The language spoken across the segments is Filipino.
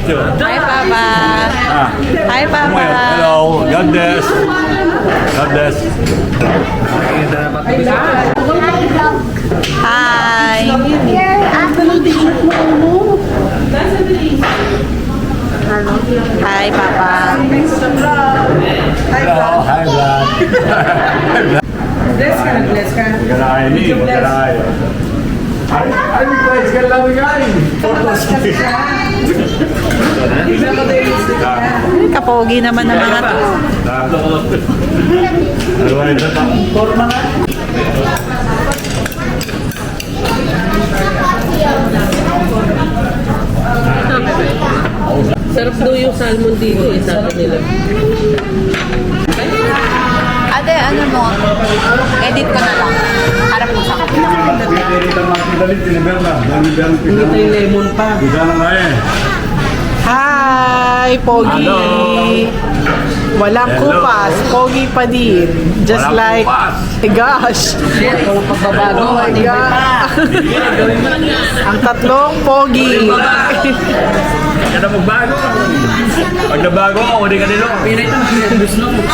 Hi, Papa. Hi, Papa. Hello. God bless. God bless. Hi. Hi, Papa. Hello. Hi, Vlad. Bless ka na, bless ka. Magkalaay ni. Magkalaay. Ay, guys, kailangan guys. Kapogi naman ng mga to. Sarap daw yung salmon dito eh, sabi nila. Ate, ano mo? Edit ko na lang. Harap mo sa kapila. Hindi tayo lemon pa. Hi, Pogi. Hello. Walang Hello. kupas, Pogi pa din. Just Walang like, kupas. my gosh. Pagbabago, Oh my di ba? Ang tatlong Pogi. Kada magbago. Pag nabago ako, hindi ka nilo.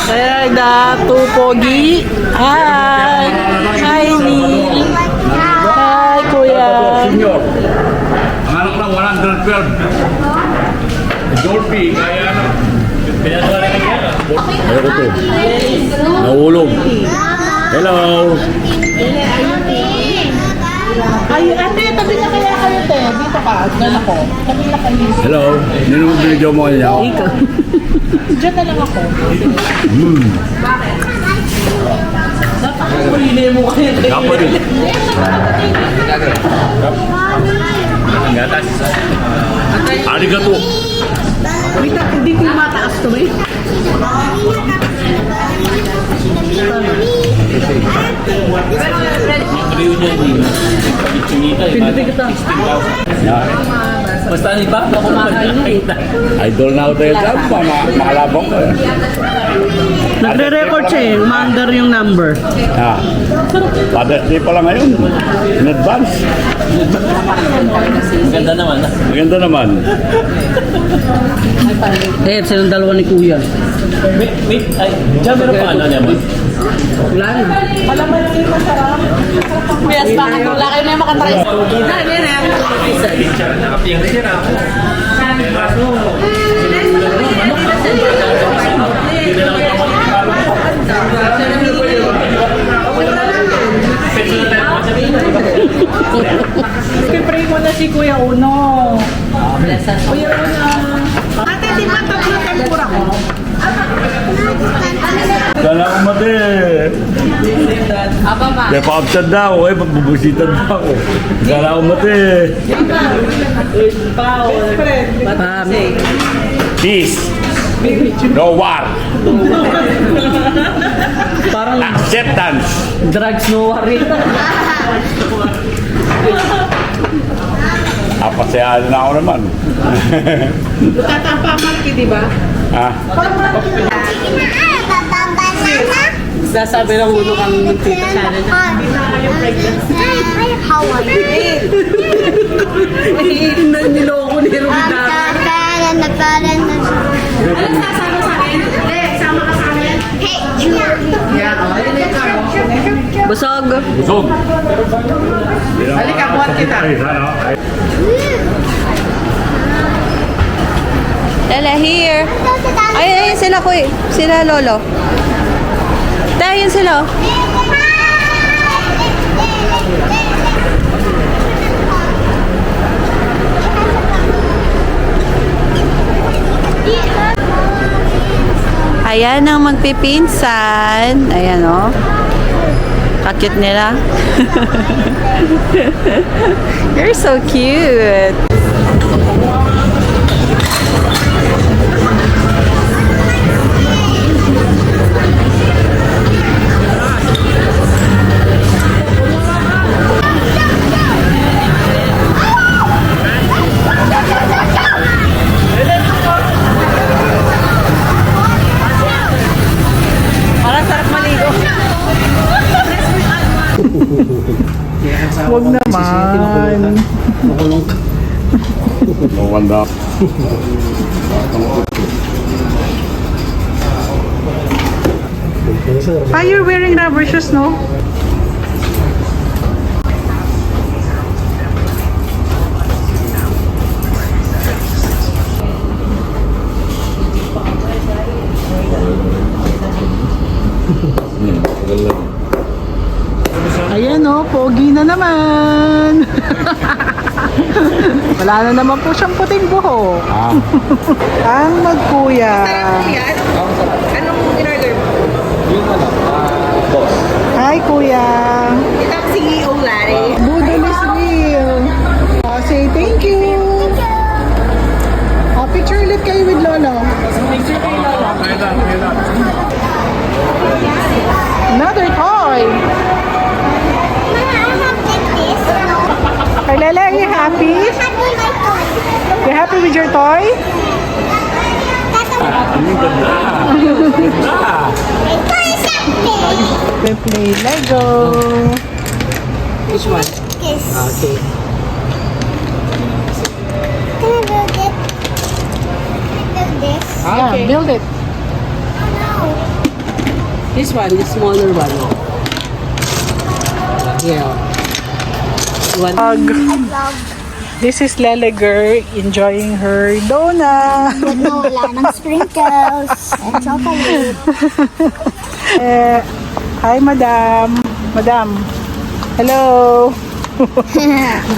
Kaya na, two Pogi. Hi. Hi, Neil. Hi, Kuya. Senior. Ang anak lang, 112. Dolphy, kaya ano. Ayoko to. Nahulog. Hello. Ay, ate, tabi na kaya kayo, te. Dito ka, dyan ako. Tabi na kayo. Hello. Nino video mo niya. Dyan na lang ako. Lemon kayo. Kapo din. Arigato. Wait, hindi ko mataas to eh. Pindutin kita. Basta ni ba? Kumakain na. Idol na ako tayo dyan. Makalabong ko. Nagre-record siya eh. Umaandar yung number. Ha. Father's Day pala ngayon. In advance. Ganda naman. Maganda naman. Eh, silang dalawa ni Kuya. Wait, ay, dyan meron pa ano naman? Wala rin. Yes, bakit wala kayo na yung makatry? Pray mo na si Kuya Uno. Kuya Uno. Ate, di ba tatlo tempura ko? Kala ko mati. Papa. Kaya pa-absent na ako eh. Pagbubusitan na ako. Kala ko mati. Peace. No war. Parang Acceptance. drugs no worry. Apasayaan na ako naman. Tatampa Marky, di ba? Ha? Sasabi ng ulo kang magtita siya na. How are you? Niloko ni Ruby dati. Busog. Busog. Halika, buhat kita. Lala, here. Ayun sila, kuy. Sila, lolo. Tayo, yun sila. Ayan ang magpipinsan. Ayan, oh. Kakit nila. You're so cute. Parang sarap maligo. Huwag naman. No wonder Ganda. Ah, you're wearing rubber shoes, no? Ayan o, pogi na naman. Wala na naman po siyang puting buhok. Ang magkuya. Anong in-order mo? Hi, kuya. Ito ang CEO, Larry. Budol is real. Say thank you. Picture ulit kayo with Lolo. Another toy. Hey, Lele, are you happy? You happy with your toy? We play Lego. Which one? Okay. Yeah, build it. This one, the smaller one. Yeah. One. This is Lele girl enjoying her donut. Wala ng sprinkles and chocolate. Hi, madam. Madam. Hello.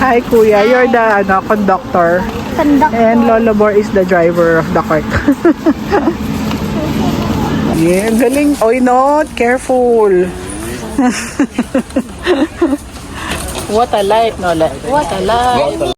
Hi, kuya. You're the conductor. And Lolo Bor is the driver of the cart. Yeah, galing. Oy, not. Careful. What a light, no? What a light.